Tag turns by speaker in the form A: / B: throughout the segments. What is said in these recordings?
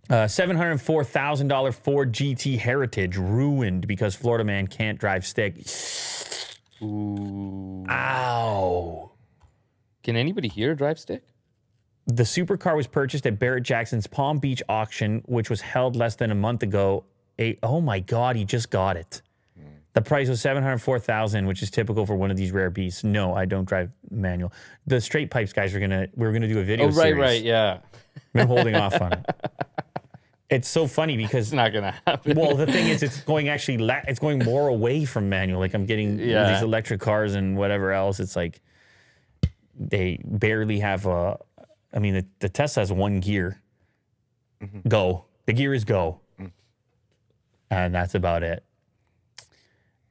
A: $704,000 Ford GT Heritage ruined because Florida man can't drive stick.
B: Ooh.
A: Ow.
B: Can anybody here drive stick?
A: The supercar was purchased at Barrett Jackson's Palm Beach auction, which was held less than a month ago. Oh my God, he just got it. The price was $704,000, which is typical for one of these rare beasts. No, I don't drive manual. The straight pipes guys we were gonna do a video series.
B: Right, yeah.
A: I've been holding off on it. It's so funny because
B: It's not gonna happen.
A: well, the thing is, it's going it's going more away from manual. Like I'm getting these electric cars and whatever else. It's like they barely have a. I mean, the Tesla has one gear. Go. The gear is go, and that's about it.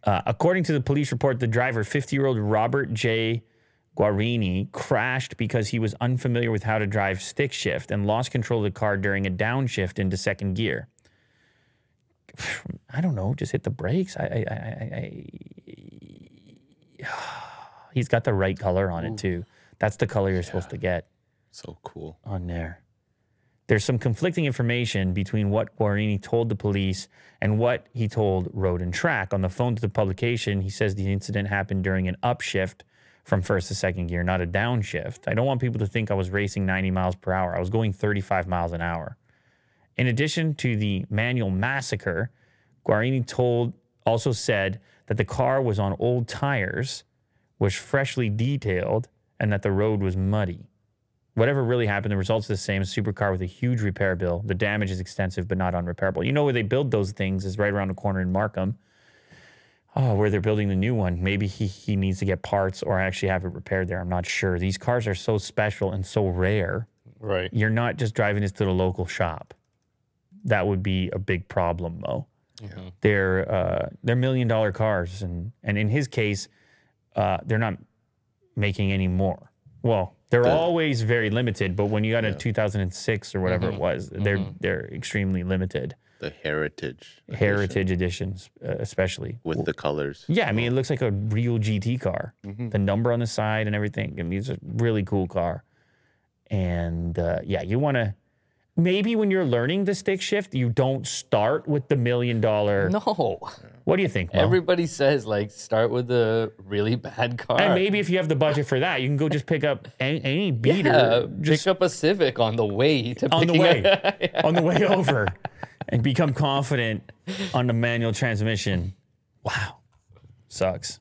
A: According to the police report, the driver, 50-year-old Robert J. Guarini, crashed because he was unfamiliar with how to drive stick shift and lost control of the car during a downshift into second gear. I don't know, just hit the brakes. He's got the right color on it, too. That's the color you're supposed to get.
C: So cool.
A: On there. There's some conflicting information between what Guarini told the police and what he told Road and Track. On the phone to the publication, he says the incident happened during an upshift from first to second gear, not a downshift. I don't want people to think I was racing 90 miles per hour. I was going 35 miles an hour. In addition to the manual massacre, Guarini also said that the car was on old tires, was freshly detailed, and that the road was muddy. Whatever really happened, the results are the same. A supercar with a huge repair bill. The damage is extensive, but not unrepairable. You know where they build those things is right around the corner in Markham. Oh, where they're building the new one. Maybe he needs to get parts or actually have it repaired there. I'm not sure. These cars are so special and so rare.
B: Right.
A: You're not just driving this to the local shop. That would be a big problem, though.
B: Yeah.
A: They're $1 million cars, and in his case, they're not making any more. Well, they're always very limited, but when you got a 2006 or whatever it was, they're extremely limited.
C: The heritage
A: editions, especially
C: with the colors.
A: Yeah, I mean, it looks like a real GT car. The number on the side and everything. I mean, it's a really cool car. And yeah, you want to maybe when you're learning the stick shift, you don't start with the $1 million.
B: No.
A: What do you think, Mo?
B: Everybody says, like, start with a really bad car.
A: And maybe if you have the budget for that, you can go just pick up any beater.
B: Yeah,
A: just
B: pick up a Civic on the way to
A: on the way over, and become confident on the manual transmission. Wow, sucks.